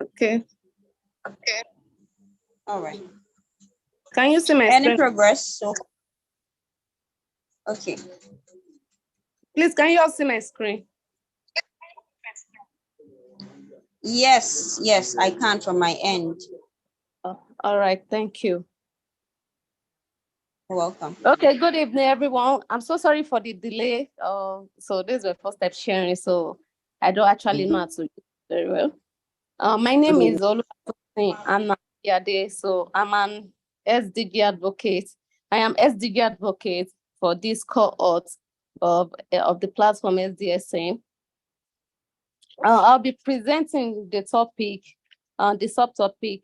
Okay. All right. Can you see my Any screen? progress? So, okay. Please, can you all see my screen? Yes, I can from my end. Oh, all right, thank you. You're welcome. Okay, good evening, everyone. I'm so sorry for the delay. So this is my first time sharing, so I don't actually know how to do it very well. My name is Oluwatosin Anayade, so I'm an SDG advocate. I am SDG advocate for this cohort of the platform SDSM. I'll be presenting the topic, the subtopic,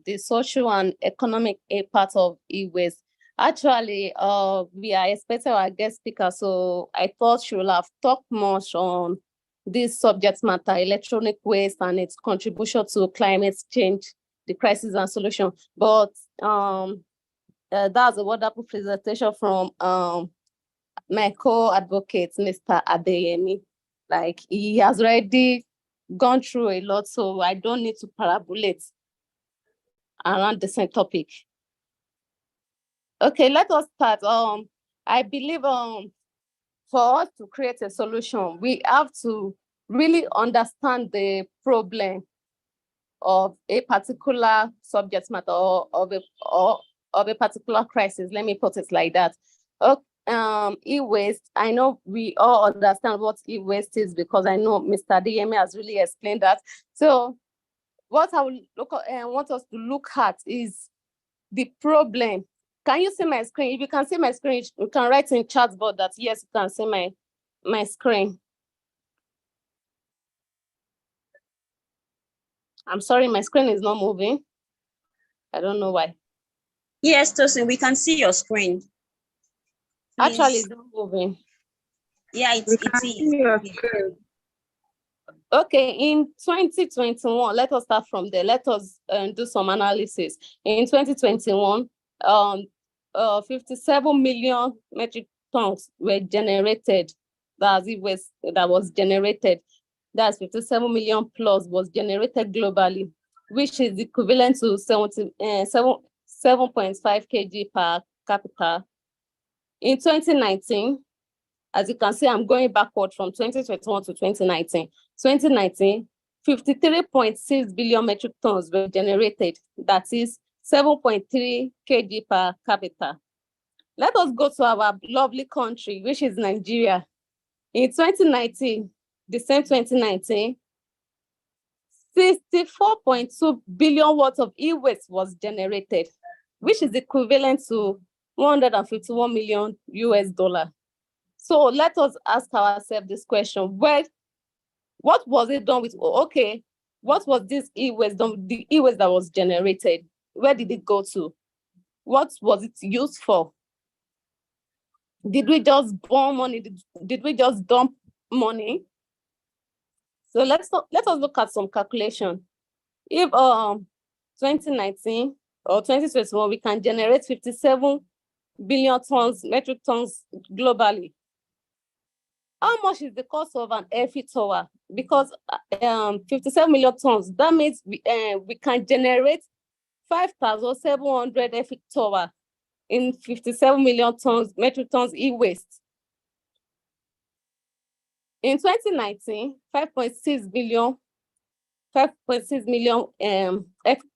the social and economic impact of e-waste. Actually, we are expecting our guest speaker, so I thought she will have talked much on this subject matter, electronic waste and its contribution to climate change, the crisis and solution. But that's a wonderful presentation from my co-advocate, Mr. Adeyemi. Like, he has already gone through a lot, so I don't need to parabolate around the same topic. Okay, let us start. I believe for us to create a solution, we have to really understand the problem of a particular subject matter or of a particular crisis. Let me put it like that. E-waste, I know we all understand what e-waste is because I know Mr. Adeyemi has really explained that. So what I will want us to look at is the problem. Can you see my screen? If you can see my screen, you can write in chat board that yes, you can see my screen. I'm sorry, my screen is not moving. I don't know why. Yes, Tosin, we can see your screen. Please. Actually, it's not moving. Yeah, it is. Okay, in 2021, let us start from there. Let us do some analysis. In 2021, 57 million metric tons were generated. That's that was generated. That's 57 million plus was generated globally, which is equivalent to 7.5 kg per capita. In 2019, as you can see, I'm going backward from 2021 to 2019. 2019, 53.6 billion metric tons were generated. That is 7.3 kg per capita. Let us go to our lovely country, which is Nigeria. In 2019, the same 2019, 64.2 billion worth of e-waste was generated, which is equivalent to 151 million US dollar. So let us ask ourselves this question: what was it done with? Okay, what was this e-waste done? The e-waste that was generated, where did it go to? What was it used for? Did we just burn money? Did we just dump money? So let us look at some calculation. If 2019 or 2021 we can generate 57 billion metric tons globally, how much is the cost of an airfield tower? Because 57 million tons, that means we can generate 5,700 airfield tower in 57 million tons, metric tons e-waste. In 2019, 5.6 million airfield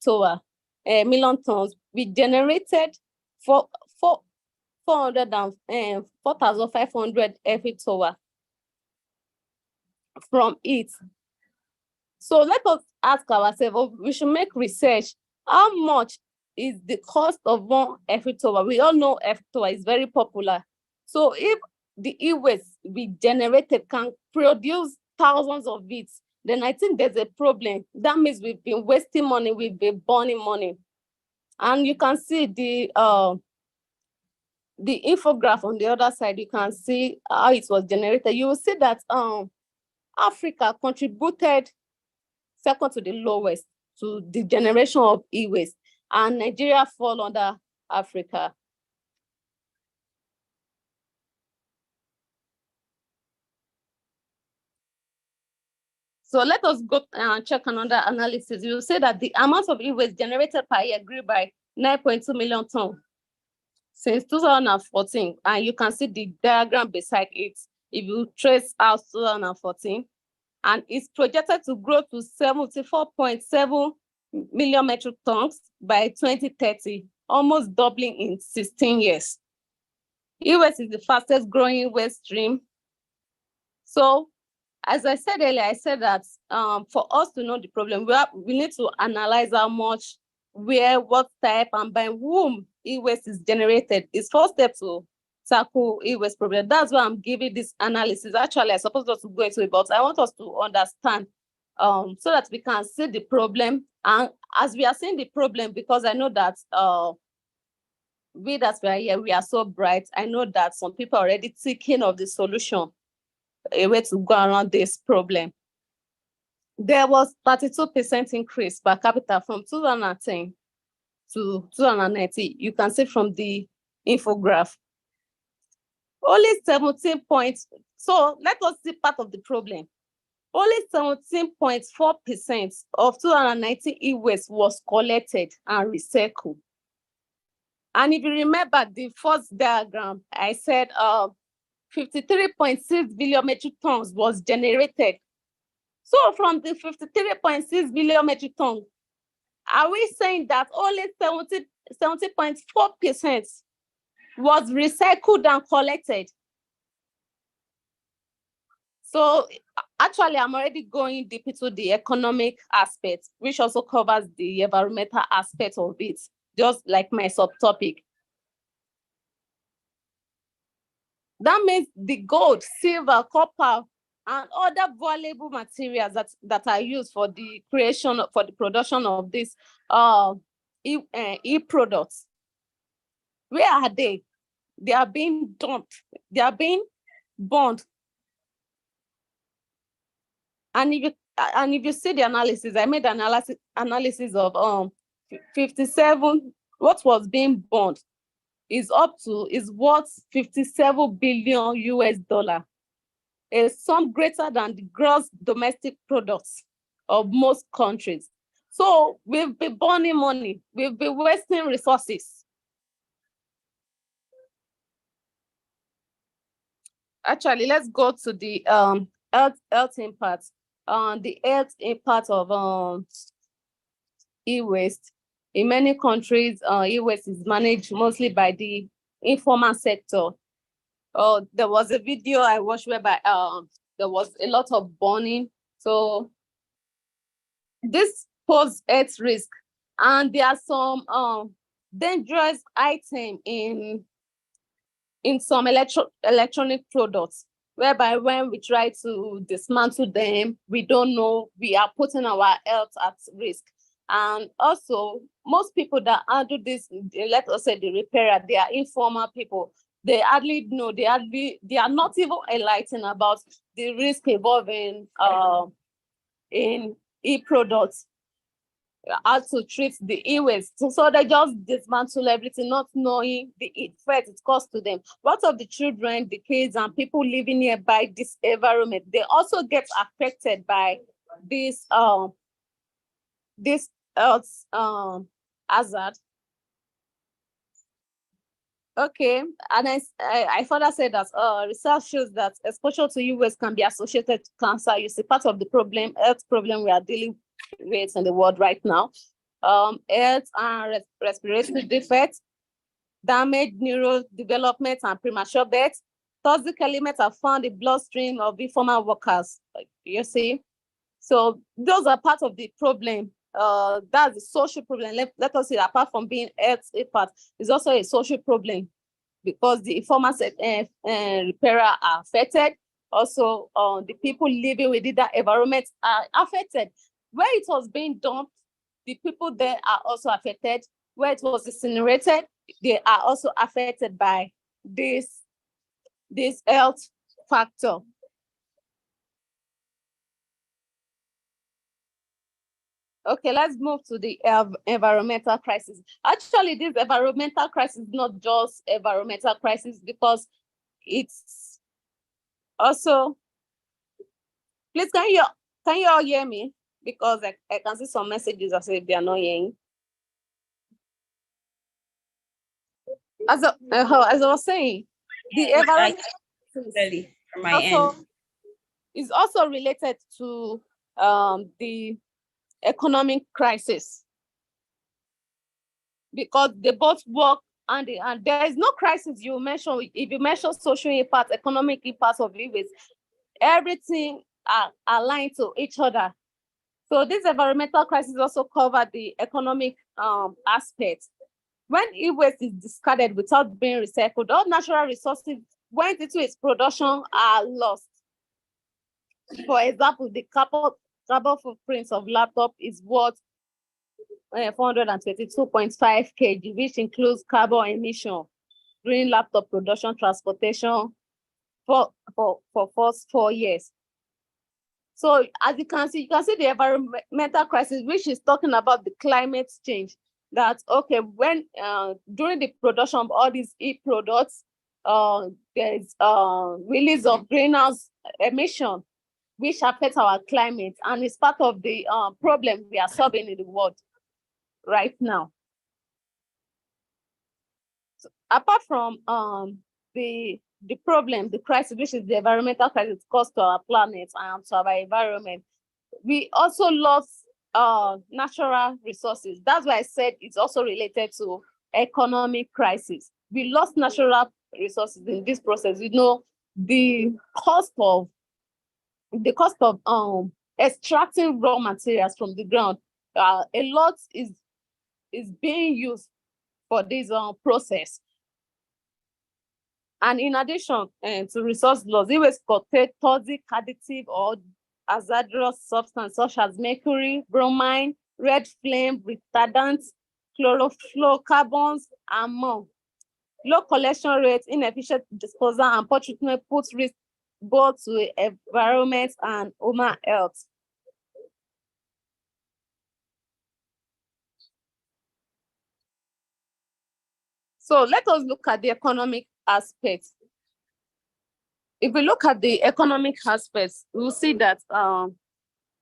tower, million tons, we generated 4,500 airfield tower from it. So let us ask ourselves, we should make research. How much is the cost of one airfield tower? We all know airfield tower is very popular. So if the e-waste we generated can produce thousands of it, then I think there's a problem. That means we've been wasting money, we've been burning money. And you can see the infograph on the other side. You can see how it was generated. You will see that Africa contributed second to the lowest to the generation of e-waste, and Nigeria fall under Africa. So let us go and check another analysis. You will say that the amount of e-waste generated per year grew by 9.2 million tons since 2014. And you can see the diagram beside it. If you trace out 2014, and it's projected to grow to 74.7 million metric tons by 2030, almost doubling in 16 years. E-waste is the fastest growing waste stream. So as I said earlier, I said that for us to know the problem, we need to analyze how much, where, what type, and by whom e-waste is generated. It's first step to tackle e-waste problem. That's why I'm giving this analysis. Actually, I supposed not to go into it, but I want us to understand so that we can see the problem. And as we are seeing the problem, because I know that we that we are here, we are so bright. I know that some people are already thinking of the solution, a way to go around this problem. There was 32% increase per capita from 2010 to 2019. You can see from the infograph. Only 17 points. So let us see part of the problem. Only 17.4% of 2019 e-waste was collected and recycled. And if you remember the first diagram, I said 53.6 billion metric tons was generated. So from the 53.6 billion metric tons, are we saying that only 70.4% was recycled and collected? So actually, I'm already going deep into the economic aspect, which also covers the environmental aspect of it, just like my subtopic. That means the gold, silver, copper, and other valuable materials that are used for the creation, for the production of these e-products. Where are they? They are being dumped. They are being burned. And if you see the analysis, I made an analysis of 57. What was being burned is worth 57 billion US dollar. A sum greater than the gross domestic products of most countries. So we've been burning money, we've been wasting resources. Actually, let's go to the health impact. The health impact of e-waste. In many countries, e-waste is managed mostly by the informal sector. There was a video I watched whereby there was a lot of burning. So this poses health risk, and there are some dangerous items in some electronic products, whereby when we try to dismantle them, we don't know, we are putting our health at risk. And also, most people that handle this, let us say the repairer, they are informal people. They hardly know, they are not even enlightened about the risk involving in e-products, how to treat the e-waste. So they just dismantle everything, not knowing the effect it caused to them. What of the children, the kids, and people living nearby this environment? They also get affected by this health hazard. Okay, and I further said that research shows that exposure to e-waste can be associated to cancer. You see, part of the health problem we are dealing with in the world right now, health and respiratory defects, damaged neurodevelopment, and premature death. Toxic elements are found in bloodstream of informal workers. You see, so those are part of the problem. That's the social problem. Let us say, apart from being health impact, it's also a social problem, because the informal repairer are affected. Also, the people living within that environment are affected. Where it was being dumped, the people there are also affected. Where it was incinerated, they are also affected by this health factor. Okay, let's move to the environmental crisis. Actually, this environmental crisis is not just environmental crisis because it's also, please can you all hear me? Because I can see some messages that say they are not hearing. As I was saying, the environment clearly from my end. is also related to the economic crisis, because they both work and there is no crisis you mention. If you mention social impact, economic impact of e-waste, everything are aligned to each other. So this environmental crisis also covered the economic aspect. When e-waste is discarded without being recycled, all natural resources went into its production are lost. For example, the carbon footprint of laptop is worth 422.5 kg, which includes carbon emission during laptop production, transportation for first 4 years. So as you can see the environmental crisis, which is talking about the climate change. That okay, when during the production of all these e-products, there is release of greenhouse emission, which affects our climate, and it's part of the problem we are solving in the world right now. So apart from the problem, the crisis, which is the environmental crisis caused to our planet and to our environment, we also lost natural resources. That's why I said it's also related to economic crisis. We lost natural resources in this process. You know, the cost of extracting raw materials from the ground, a lot is being used for this process. And in addition to resource loss, it was contain toxic additive or hazardous substance such as mercury, bromine, red flame, retardants, chlorofluorocarbons, and more. Low collection rate, inefficient disposal, and poor treatment puts risk both to environment and human health. So let us look at the economic aspects. If we look at the economic aspects, we'll see that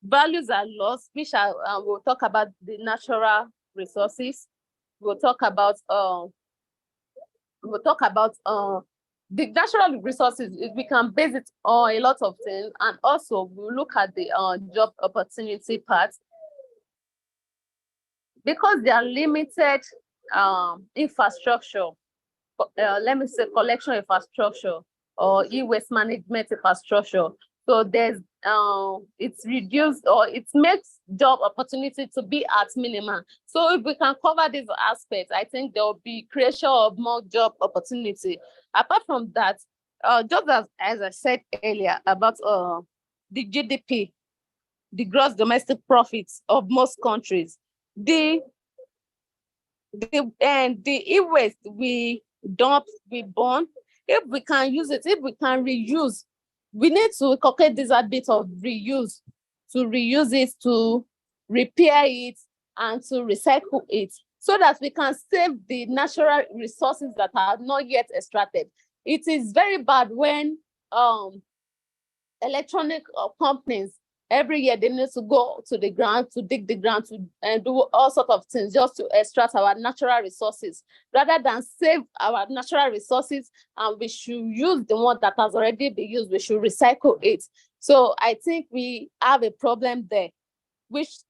values are lost, which we'll talk about the natural resources. We'll talk about the natural resources. We can base it on a lot of things, and also we'll look at the job opportunity part, because there are limited infrastructure. Let me say collection infrastructure or e-waste management infrastructure. So there's it's reduced, or it makes job opportunity to be at minimum. So if we can cover these aspects, I think there will be creation of more job opportunity. Apart from that, just as I said earlier about the GDP, the gross domestic profits of most countries, the e-waste we dump, we burn, if we can use it, if we can reuse, we need to inculcate this habit of reuse, to reuse it, to repair it, and to recycle it, so that we can save the natural resources that are not yet extracted. It is very bad when electronic companies, every year they need to go to the ground, to dig the ground, to do all sorts of things just to extract our natural resources. Rather than save our natural resources, and we should use the one that has already been used, we should recycle it. So I think we have a problem there, which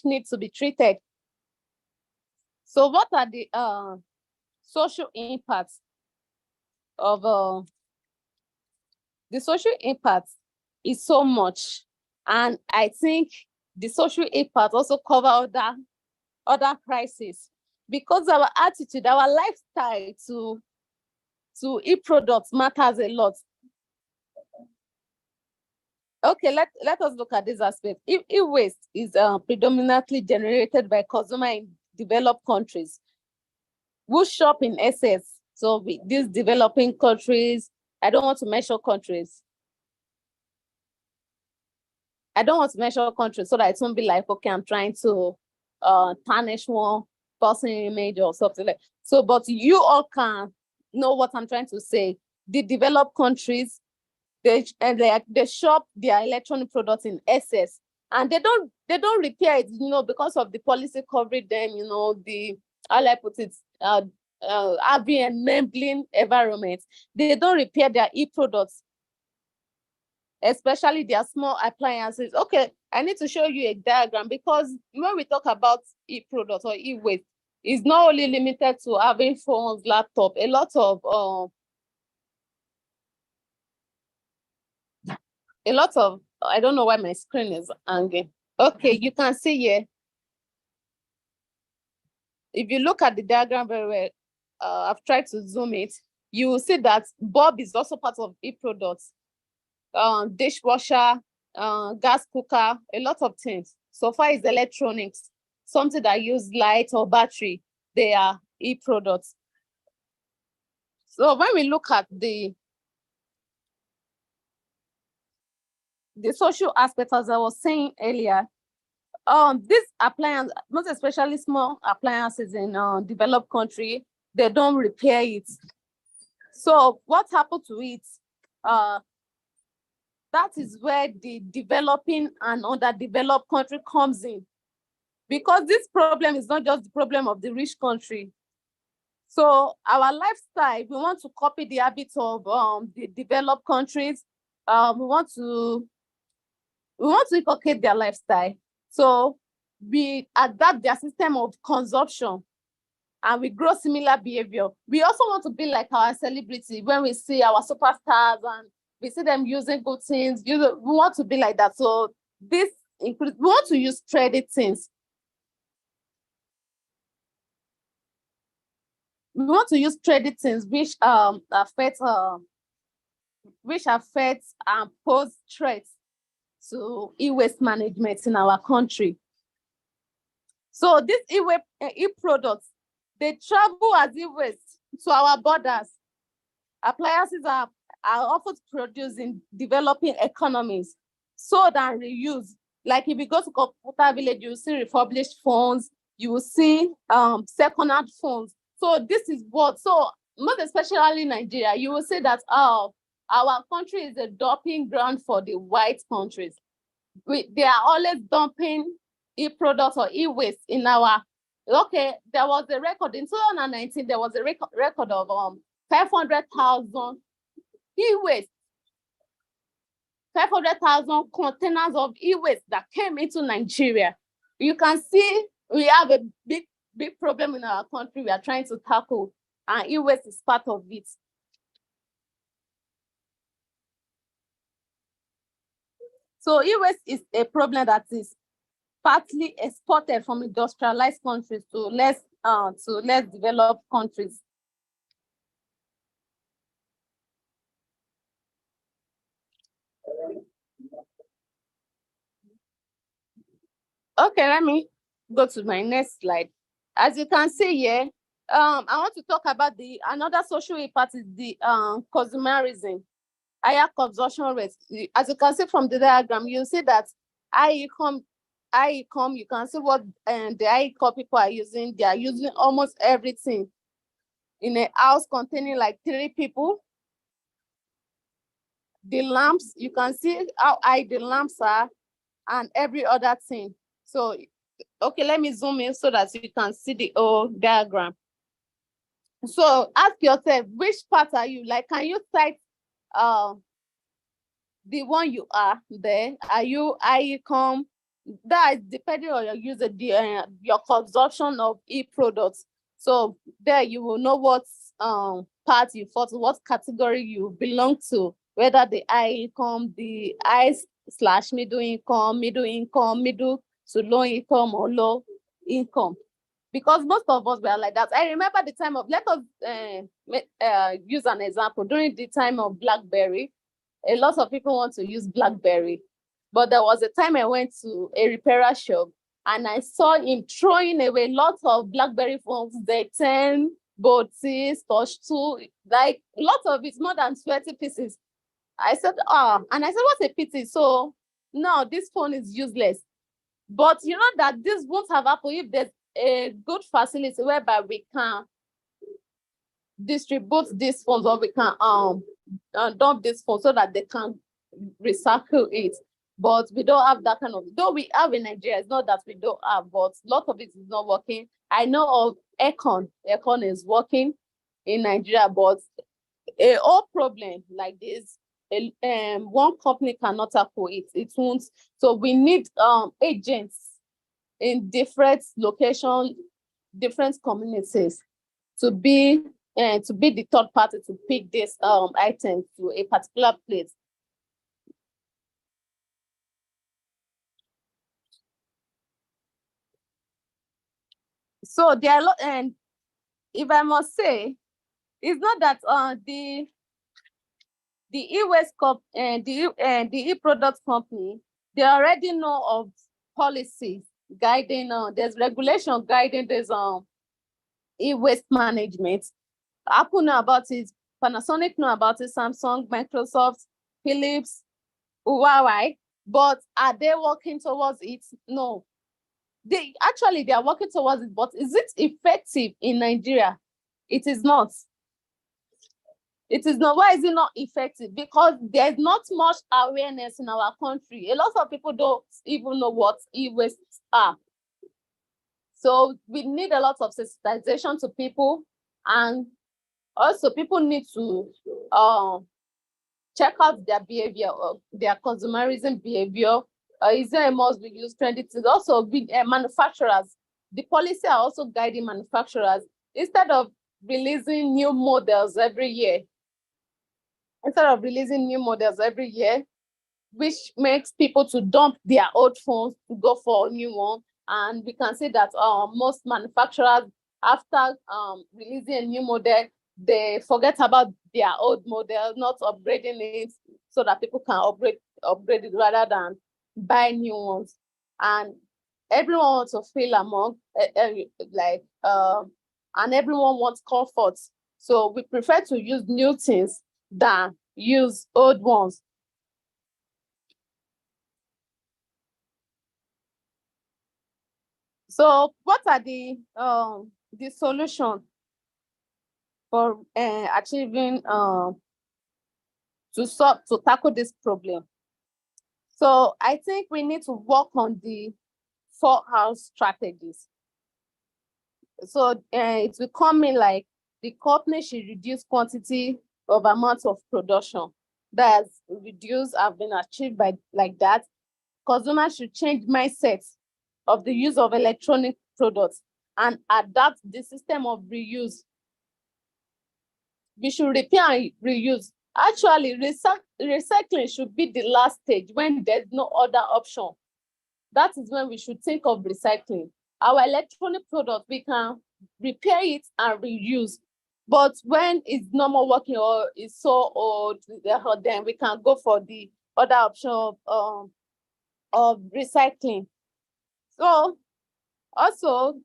needs to be treated. So what are the social impacts of the social impact is so much, and I think the social impact also cover other crises, because our attitude, our lifestyle to e-products matters a lot. Okay, let us look at this aspect. E-waste is predominantly generated by consumers in developed countries who shop in excess. So these developing countries, I don't want to mention countries. I don't want to mention countries so that it won't be like, okay, I'm trying to tarnish one person image or something like. So, but you all can know what I'm trying to say. The developed countries, they shop their electronic products in excess, and they don't repair it, because of the policy covering them, the, how I put it, having enabling environment. They don't repair their e-products, especially their small appliances. Okay, I need to show you a diagram, because when we talk about e-products or e-waste, it's not only limited to having phones, laptop. A lot of, I don't know why my screen is hanging. Okay, you can see here. If you look at the diagram very well, I've tried to zoom it. You will see that bulb is also part of e-products. Dishwasher, gas cooker, a lot of things. So far is electronics, something that use light or battery, they are e-products. So when we look at the social aspect, as I was saying earlier, this appliance, most especially small appliances in developed country, they don't repair it. So what happened to it? That is where the developing and underdeveloped country comes in, because this problem is not just the problem of the rich country. So our lifestyle, we want to copy the habits of the developed countries. We want to inculcate their lifestyle. So we adapt their system of consumption, and we grow similar behavior. We also want to be like our celebrity. When we see our superstars and we see them using good things, we want to be like that. So this includes, we want to use traded things. We want to use traded things which affect and pose threats to e-waste management in our country. So these e-products, they travel as e-waste to our borders. Appliances are often produced in developing economies, sold and reused. Like if you go to Computer Village, you will see refurbished phones, you will see second-hand phones. So this is what, so most especially in Nigeria, you will see that our country is a dumping ground for the white countries. They are always dumping e-products or e-waste in our, okay, there was a record in 2019, there was a record of 500,000 e-waste, 500,000 containers of e-waste that came into Nigeria. You can see we have a big problem in our country we are trying to tackle, and e-waste is part of it. So e-waste is a problem that is partly exported from industrialized countries to less developed countries. Okay, let me go to my next slide. As you can see here, I want to talk about another social impact is the consumerism, higher consumption rates. As you can see from the diagram, you see that high income, you can see what the high income people are using. They are using almost everything in a house containing like 3 people. The lamps, you can see how high the lamps are and every other thing. So, okay, let me zoom in so that you can see the whole diagram. So ask yourself, which part are you? Like, can you cite the one you are there? Are you high income? That is depending on your user, your consumption of e-products. So there you will know what part you fall to, what category you belong to, whether the high income, the high/middle income, middle to low income, or low income. Because most of us were like that. I remember the time of, let us use an example. During the time of BlackBerry, a lot of people want to use BlackBerry. But there was a time I went to a repairer shop and I saw him throwing away lots of BlackBerry phones, the 10, Botis, Touch 2, like lots of it, more than 20 pieces. I said, and I said, what's a pity? So no, this phone is useless. But you know that this won't have happened if there's a good facility whereby we can distribute these phones, or we can dump this phone so that they can recycle it. But we don't have that kind of, though we have in Nigeria, it's not that we don't have, but a lot of it is not working. I know of Econ is working in Nigeria, but a whole problem like this, one company cannot tackle it. It won't. So we need agents in different locations, different communities to be the third party to pick this item to a particular place. So there are a lot, and if I must say, it's not that the e-waste the e-product company, they already know of policies guiding, there's regulation guiding this e-waste management. Apple know about it, Panasonic know about it, Samsung, Microsoft, Philips, Huawei, but are they working towards it? No. They are working towards it, but is it effective in Nigeria? It is not. It is not. Why is it not effective? Because there's not much awareness in our country. A lot of people don't even know what e-waste are. So we need a lot of sensitization to people, and also people need to check out their behavior, their consumerism behavior. Is there a must be used trendy things? Also, manufacturers, the policy are also guiding manufacturers instead of releasing new models every year. Which makes people to dump their old phones to go for a new one. And we can see that most manufacturers, after releasing a new model, they forget about their old model, not upgrading it so that people can upgrade it rather than buy new ones. And everyone wants to feel among, and everyone wants comfort. So we prefer to use new things than use old ones. So what are the solution for achieving to tackle this problem? So I think we need to work on the 4R strategies. So it will come in like the company should reduce quantity of amount of production. That's reduced, have been achieved by like that. Consumers should change mindsets of the use of electronic products and adapt the system of reuse. We should repair and reuse. Actually, recycling should be the last stage when there's no other option. That is when we should think of recycling. Our electronic product, we can repair it and reuse. But when it's no more working or it's so old, then we can go for the other option of recycling. So also,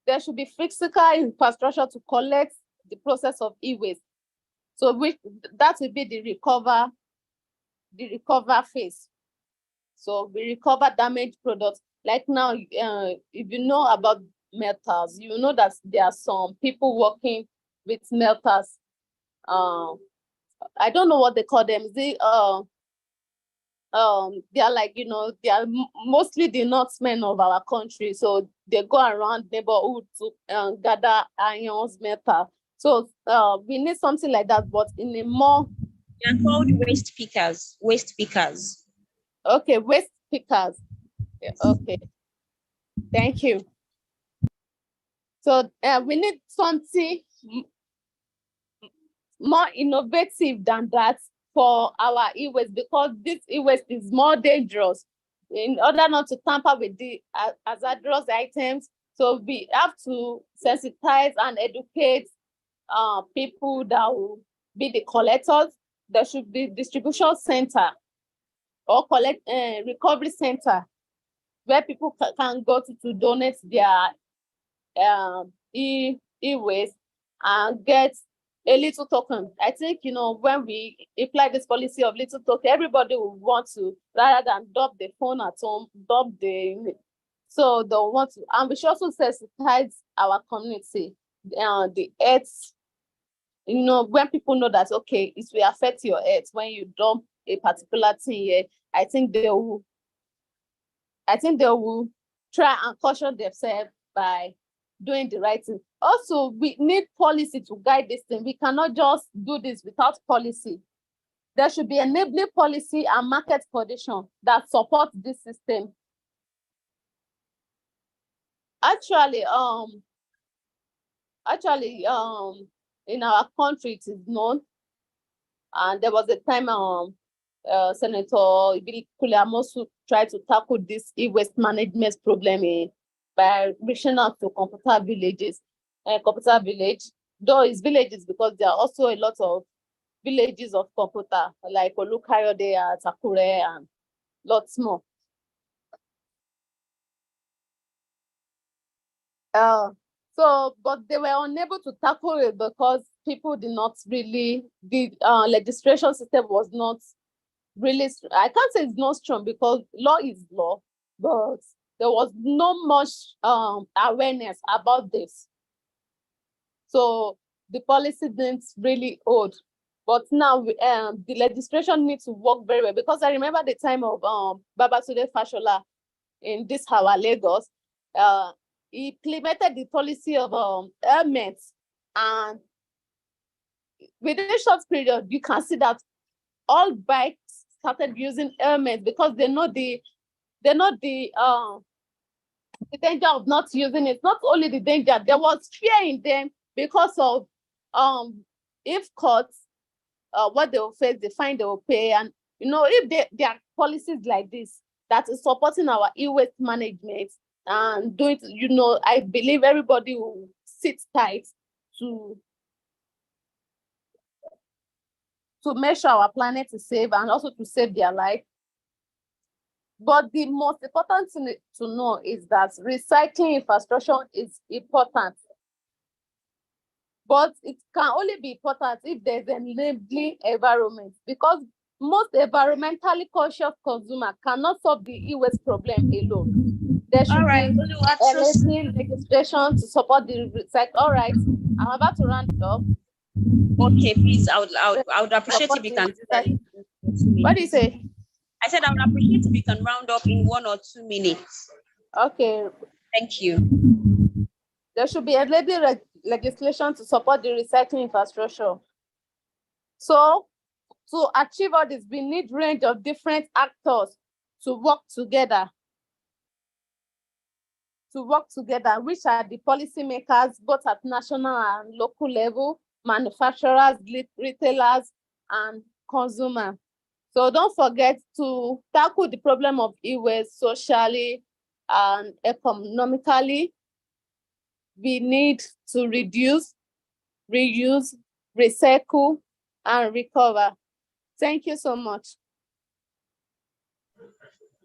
there should be physical infrastructure to collect the process of e-waste. So that will be the recover phase. So we recover damaged products. Like now, if you know about metals, you know that there are some people working with metals. I don't know what they call them. They are like, they are mostly the northmen of our country. So they go around neighborhood to gather ions, metal. So we need something like that, but in a more... They're called waste pickers. Waste pickers. Okay, waste pickers. Okay, thank you. So we need something more innovative than that for our e-waste, because this e-waste is more dangerous. In order not to tamper with the hazardous items, so we have to sensitize and educate people that will be the collectors. There should be distribution center or recovery center where people can go to donate their e-waste and get a little token. I think, when we apply this policy of little token, everybody will want to, rather than drop the phone at home, so they'll want to, and we should also sensitize our community, the earth, when people know that, okay, it will affect your health when you dump a particular thing here. I think they will try and caution themselves by doing the right thing. Also, we need policy to guide this thing. We cannot just do this without policy. There should be enabling policy and market condition that support this system. Actually, in our country, it is known, and there was a time Senator Ibili Kuliamosu tried to tackle this e-waste management problem by reaching out to computer village, though it's villages because there are also a lot of villages of computer, like Olukayode, Takure, and lots more. But they were unable to tackle it because people did not really, the legislation system was not really, I can't say it's not strong because law is law, but there was not much awareness about this. So the policy didn't really hold. But now the legislation needs to work very well, because I remember the time of Babatunde Fashola in this our Lagos. He implemented the policy of helmets, and within a short period, you can see that all bikes started using helmets because they know the danger of not using it. Not only the danger, there was fear in them because of if caught, what they will face, the fine they will pay. And if there are policies like this that is supporting our e-waste management and doing it, I believe everybody will sit tight to make sure our planet is safe and also to save their life. But the most important thing to know is that recycling infrastructure is important. But it can only be important if there's an enabling environment, because most environmentally conscious consumers cannot solve the e-waste problem alone. There should be enabling legislation to support the recycling. All right, I'm about to round it up. Okay, please, I would appreciate if you can do that. What do you say? I said I would appreciate if you can round up in 1 or 2 minutes. Okay. Thank you. There should be enabling legislation to support the recycling infrastructure. So, to achieve all this, we need range of different actors to work together. Which are the policymakers, both at national and local level, manufacturers, retailers, and consumers. So don't forget to tackle the problem of e-waste socially and economically. We need to reduce, reuse, recycle, and recover. Thank you so much.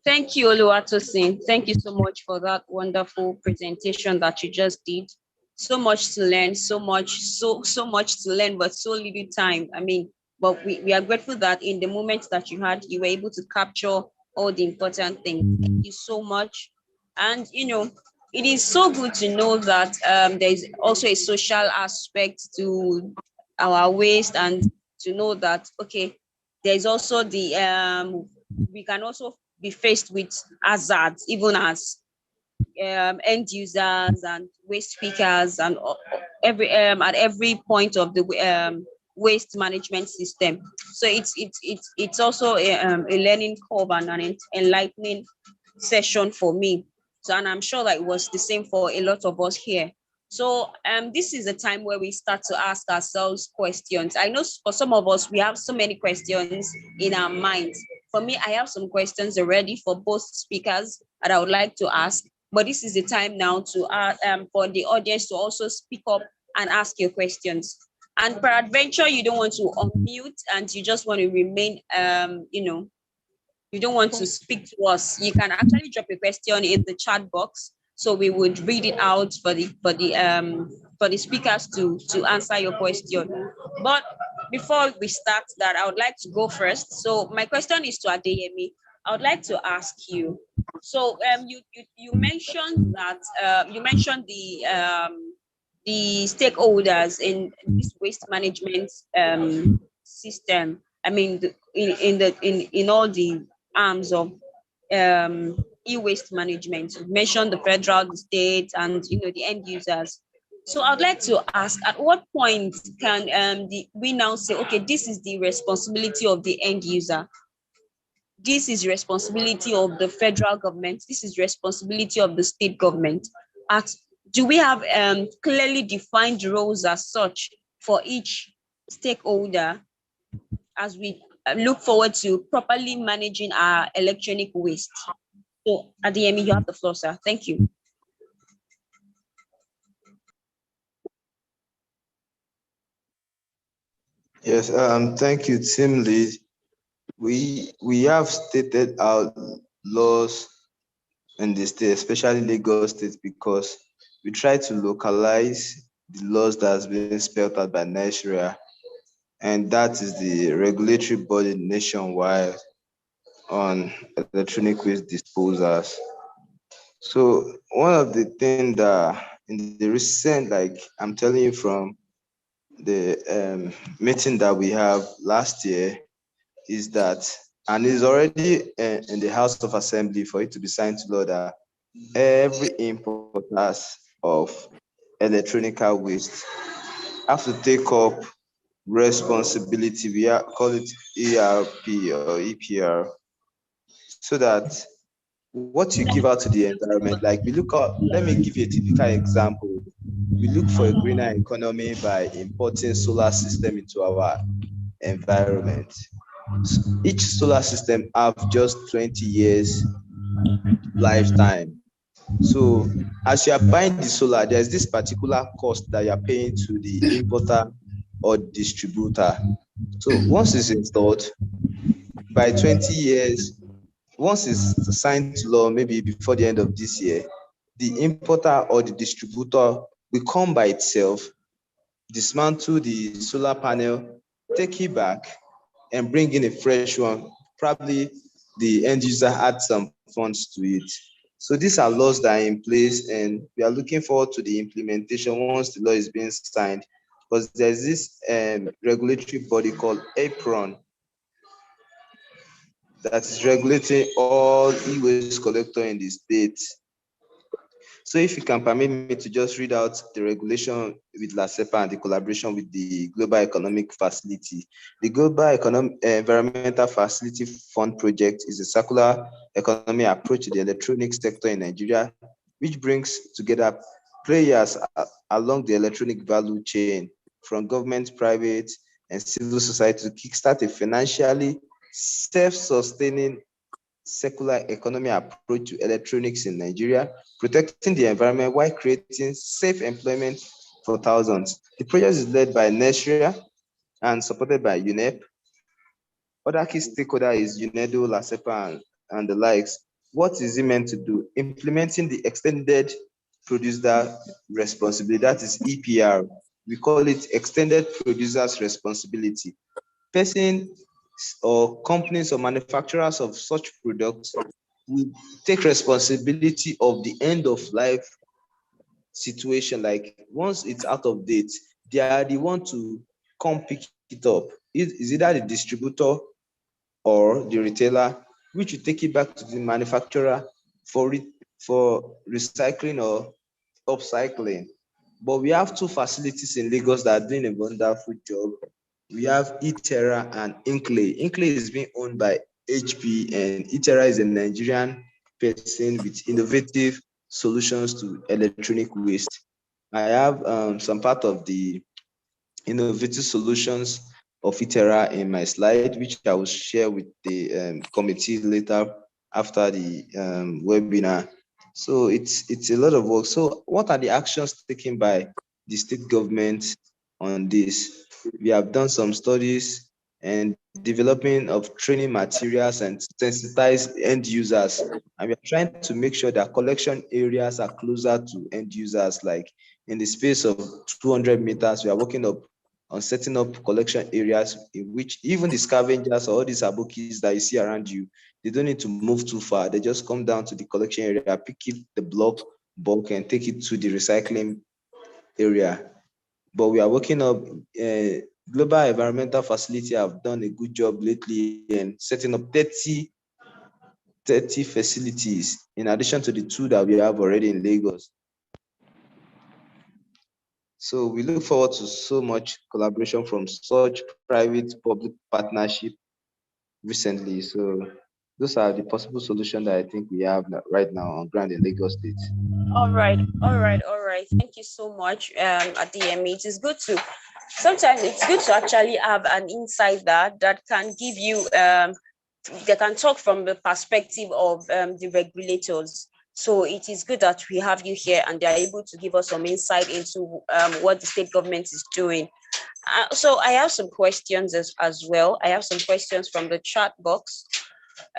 Thank you, Oluwatosin. Thank you so much for that wonderful presentation that you just did. So much to learn, so much to learn, but so little time. But we are grateful that in the moment that you had, you were able to capture all the important things. Thank you so much. And, it is so good to know that there is also a social aspect to our waste, and to know that, okay, there's also the, we can also be faced with hazards, even as end users and waste pickers, and at every point of the waste management system. So it's also a learning curve and an enlightening session for me. So, and I'm sure that it was the same for a lot of us here. So this is a time where we start to ask ourselves questions. I know for some of us, we have so many questions in our minds. For me, I have some questions already for both speakers that I would like to ask. But this is the time now to for the audience to also speak up and ask your questions. And peradventure, you don't want to unmute and you just want to remain, you don't want to speak to us, you can actually drop a question in the chat box. So we would read it out for the for the speakers to answer your question. But before we start that, I would like to go first. So my question is to Adeyemi. I would like to ask you. So you mentioned that you mentioned the stakeholders in this waste management system. I mean, in all the arms of e-waste management. You mentioned the federal, the state, and the end users. So I'd like to ask, at what point can we now say, okay, this is the responsibility of the end user, this is responsibility of the federal government, this is responsibility of the state government? At Do we have clearly defined roles as such for each stakeholder as we look forward to properly managing our electronic waste? So, Adeyemi, you have the floor, sir. Thank you. Yes, thank you, Tim Lee. We have stated our laws in the state, especially Lagos State, because we try to localize the laws that has been spelled out by Nigeria, and that is the regulatory body nationwide on electronic waste disposals. So one of the things that in the recent, like I'm telling you from the meeting that we have last year, is that, and it's already in the House of Assembly for it to be signed to law, that every importers of electronic waste have to take up responsibility. Call it ERP or EPR, so that what you give out to the environment, like we look at, let me give you a typical example. We look for a greener economy by importing solar system into our environment. Each solar system have just 20 years lifetime. So as you are buying the solar, there's this particular cost that you're paying to the importer or distributor. So once it's installed, by 20 years, once it's signed to law, maybe before the end of this year, the importer or the distributor will come by itself, dismantle the solar panel, take it back, and bring in a fresh one. Probably the end user add some funds to it. So these are laws that are in place, and we are looking forward to the implementation once the law is being signed, because there's this regulatory body called APRON that is regulating all e-waste collector in the state. So if you can permit me to just read out the regulation with LASEPA and the collaboration with the Global Economic Facility. The Global Environmental Facility Fund project is a circular economy approach to the electronics sector in Nigeria, which brings together players along the electronic value chain, from government, private, and civil society, to kickstart a financially self-sustaining circular economy approach to electronics in Nigeria, protecting the environment while creating safe employment for thousands. The project is led by Nesria and supported by UNEP. Other key stakeholder is UNEDO, LASEPA, and the likes. What is it meant to do? Implementing the extended producer responsibility, that is EPR. We call it extended producer's responsibility. Person or companies or manufacturers of such products will take responsibility of the end of life situation. Like once it's out of date, they are the one to come pick it up. Is either the distributor or the retailer, which will take it back to the manufacturer for recycling or upcycling. But we have two facilities in Lagos that are doing a wonderful job. We have Itera and Inkley. Inkley is being owned by HP, and Itera is a Nigerian person with innovative solutions to electronic waste. I have some part of the innovative solutions of Itera in my slide, which I will share with the committee later after the webinar. So it's a lot of work. So what are the actions taken by the state government on this? We have done some studies and developing of training materials and sensitize end users. And we are trying to make sure that collection areas are closer to end users, like in the space of 200 meters, we are working up on setting up collection areas in which even the scavengers or all these abokis that you see around you, they don't need to move too far. They just come down to the collection area, pick it, the block, bulk, and take it to the recycling area. But we are working up, Global Environmental Facility have done a good job lately in setting up 30 facilities in addition to the 2 that we have already in Lagos. So we look forward to so much collaboration from such private-public partnership recently. So those are the possible solutions that I think we have right now on ground in Lagos State. All right. Thank you so much, Adeyemi. It is good to, sometimes it's good to actually have an insider that can give you, they can talk from the perspective of the regulators. So it is good that we have you here and they're able to give us some insight into what the state government is doing. So I have some questions as well. I have some questions from the chat box.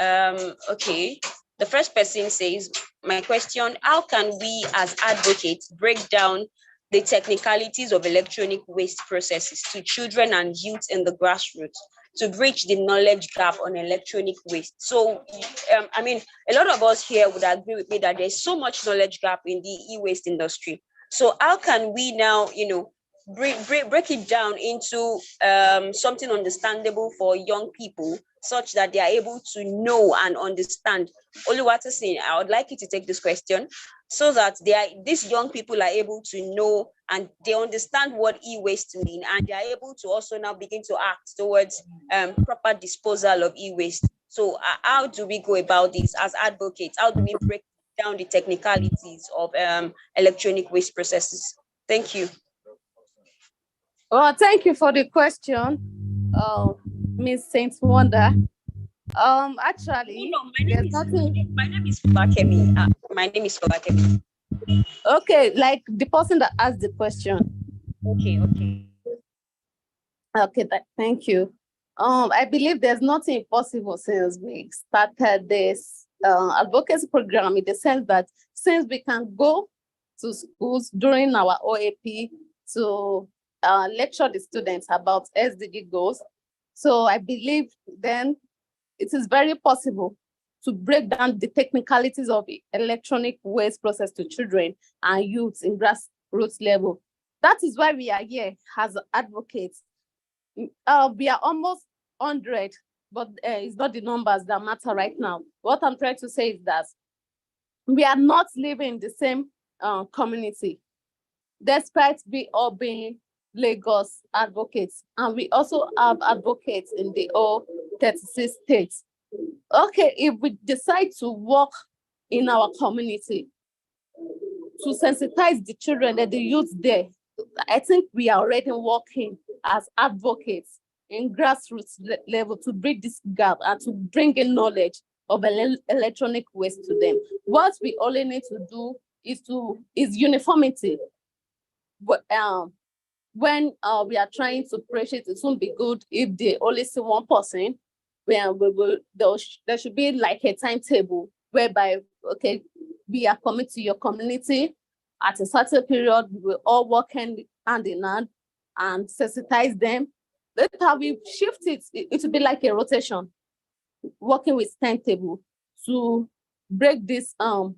Okay. The first person says, my question, how can we as advocates break down the technicalities of electronic waste processes to children and youth in the grassroots to bridge the knowledge gap on electronic waste? So, I mean, a lot of us here would agree with me that there's so much knowledge gap in the e-waste industry. So how can we now, break it down into something understandable for young people such that they are able to know and understand? Oluwatosin, I would like you to take this question so that these young people are able to know and they understand what e-waste mean, and they are able to also now begin to act towards proper disposal of e-waste. So how do we go about this as advocates? How do we break down the technicalities of electronic waste processes? Thank you. Well, thank you for the question, Miss Saint Wonder. Actually, my name is Fabakemi. My name is Fabakemi. Okay, like the person that asked the question. Okay, thank you. I believe there's nothing impossible since we started this advocacy program, in the sense that since we can go to schools during our OAP to lecture the students about SDG goals. So I believe then it is very possible to break down the technicalities of the electronic waste process to children and youths in grassroots level. That is why we are here as advocates. We are almost 100, but it's not the numbers that matter right now. What I'm trying to say is that we are not living in the same community, despite we all being Lagos advocates, and we also have advocates in the all 36 states. Okay, if we decide to work in our community to sensitize the children and the youth there, I think we are already working as advocates in grassroots level to bridge this gap and to bring in knowledge of electronic waste to them. What we only need to do is uniformity. But when we are trying to preach it, it won't be good if they only see one person. There should be like a timetable whereby, okay, we are coming to your community at a certain period, we will all work hand in hand and sensitize them. Later we shift it. It will be like a rotation, working with timetable to break this, to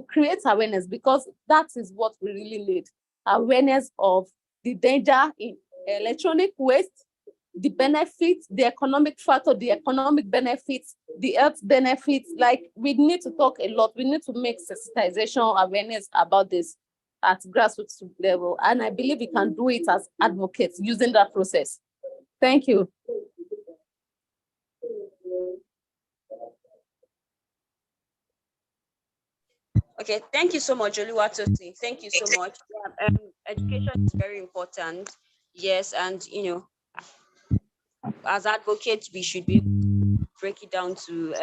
create awareness, because that is what we really need. Awareness of the danger in electronic waste, the benefits, the economic factor, the economic benefits, the health benefits. Like, we need to talk a lot. We need to make sensitization awareness about this at grassroots level. And I believe we can do it as advocates using that process. Thank you. Okay, thank you so much, Oluwatosin. Thank you so much. Education is very important. Yes, and as advocates, we should be able to break it down to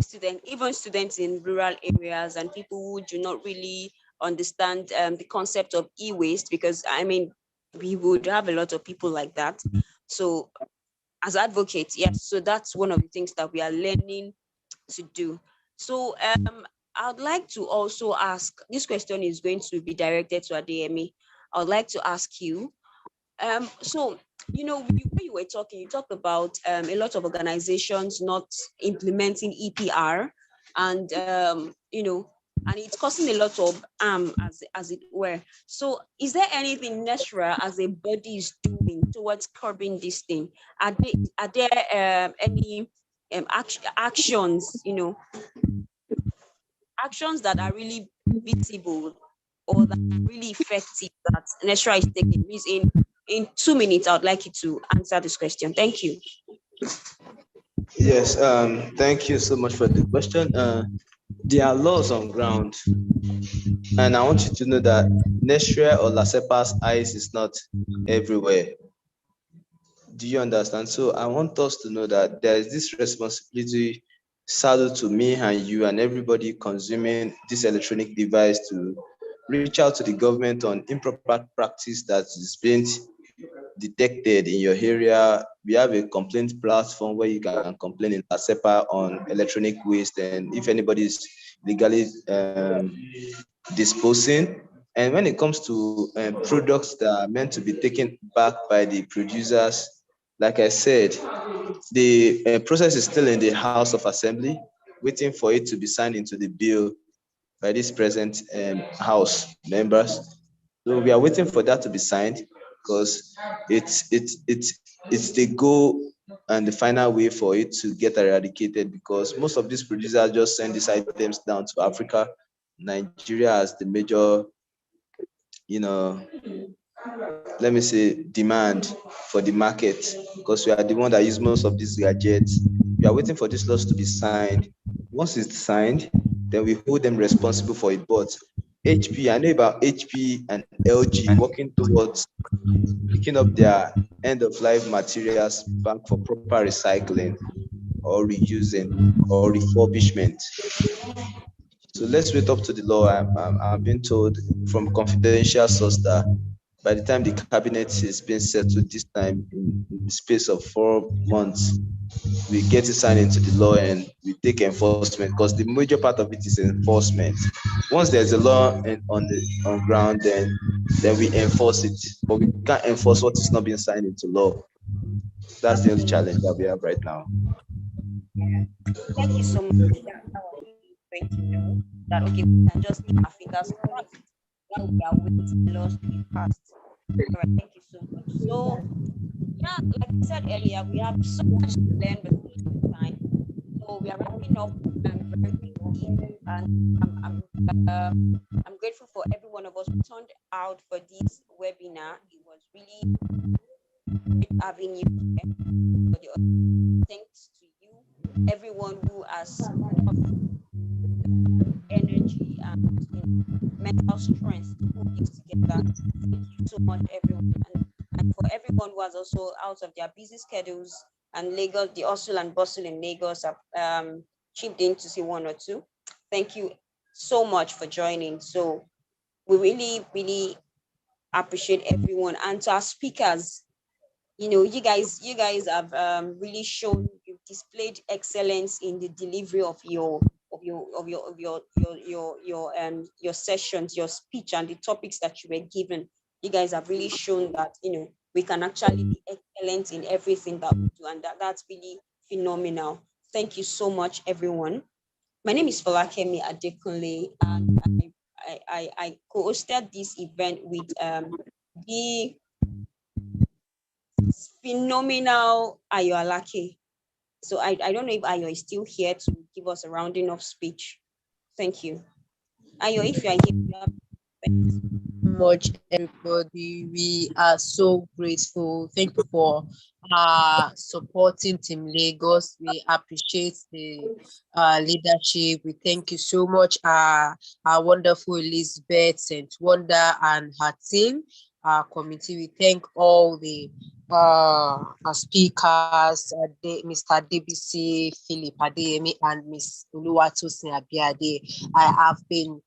students in rural areas and people who do not really understand the concept of e-waste, because we would have a lot of people like that. So as advocates, yes, so that's one of the things that we are learning to do. So I'd like to also ask, this question is going to be directed to Adeyemi. I would like to ask you, so, when you were talking, you talked about a lot of organizations not implementing EPR, and and it's causing a lot of harm, as it were. So, is there anything NESRA as a body is doing towards curbing this thing? Are there any actions, actions that are really visible or that are really effective that NESRA is taking? Please, in 2 minutes, I would like you to answer this question. Thank you. Yes, thank you so much for the question. There are laws on ground, and I want you to know that Nestle or Lasepa's eyes is not everywhere. Do you understand? So I want us to know that there is this responsibility saddled to me and you and everybody consuming this electronic device to reach out to the government on improper practice that is being detected in your area. We have a complaint platform where you can complain in ASEPA on electronic waste, and if anybody is legally disposing. And when it comes to products that are meant to be taken back by the producers, like I said, the process is still in the House of Assembly, waiting for it to be signed into the bill by this present House members. So we are waiting for that to be signed because it's the goal and the final way for it to get eradicated, because most of these producers just send these items down to Africa, Nigeria as the major, let me say, demand for the market, because we are the one that use most of these gadgets. We are waiting for these laws to be signed. Once it's signed, then we hold them responsible for it. But HP, I know about HP and LG working towards picking up their end-of-life materials back for proper recycling or reusing or refurbishment. So let's wait up to the law. I'm being told from confidential source that by the time the cabinet is being settled this time, in the space of 4 months, we get it signed into the law and we take enforcement, because the major part of it is enforcement. Once there's a law on ground, then we enforce it, but we can't enforce what is not being signed into law. That's the only challenge that we have right now. Thank you so much. That was really great to know that, okay, we can just keep our fingers crossed while we are waiting the laws to be passed. All right, thank you so much. So, yeah, like I said earlier, we have so much to learn, but little time. So we are wrapping up very quickly, and I'm grateful for every one of us who turned out for this webinar. It was really great having you here. Thanks to you, everyone who has energy and mental strength to put this together. Thank you so much, everyone. And for everyone who has also, out of their busy schedules and Lagos, the hustle and bustle in Lagos, have chipped in to see one or two. Thank you so much for joining. So we really, really appreciate everyone. And to our speakers, you guys have really shown, you've displayed excellence in the delivery of your sessions, your speech, and the topics that you were given. You guys have really shown that we can actually be excellent in everything that we do, and that's really phenomenal. Thank you so much, everyone. My name is Falakemi Adekunle, and I co-hosted this event with the phenomenal Ayo Alake. So I don't know if Ayo is still here to give us a rounding off speech. Thank you. Ayo, if you are here, you have much, everybody. We are so grateful. Thank you for supporting Team Lagos. We appreciate the leadership. We thank you so much, our wonderful Elizabeth St. Wonder and her team, our committee. We thank all the our speakers, Mr. DBC, Philip Adeyemi, and Miss Oluwatosin Abiade. I have been,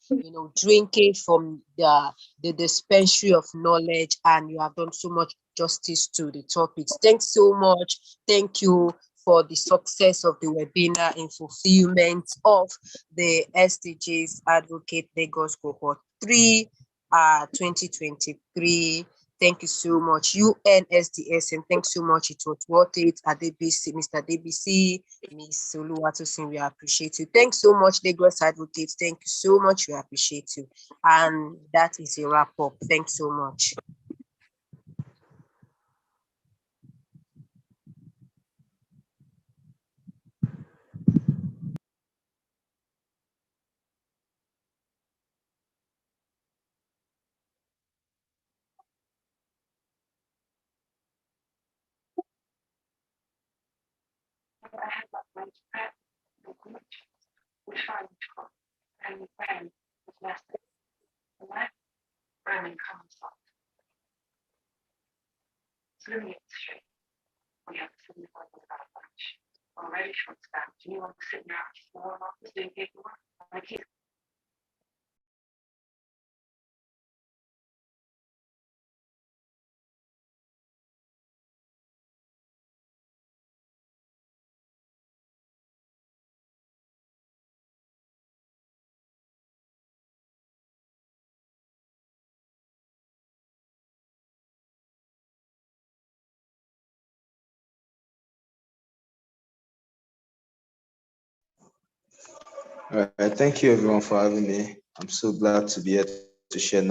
drinking from the dispensary of knowledge, and you have done so much justice to the topics. Thanks so much. Thank you for the success of the webinar in fulfillment of the SDGs Advocate Lagos Cohort 3 2023. Thank you so much, UNSDS, and thanks so much. It was worth it. Adebisi, Mr. Debisi, Miss Oluwatosin, we appreciate you. Thanks so much, Lagos Advocates. Thank you so much. We appreciate you. And that is a wrap up. Thanks so much. All right, thank you everyone for having me. I'm so glad to be here to share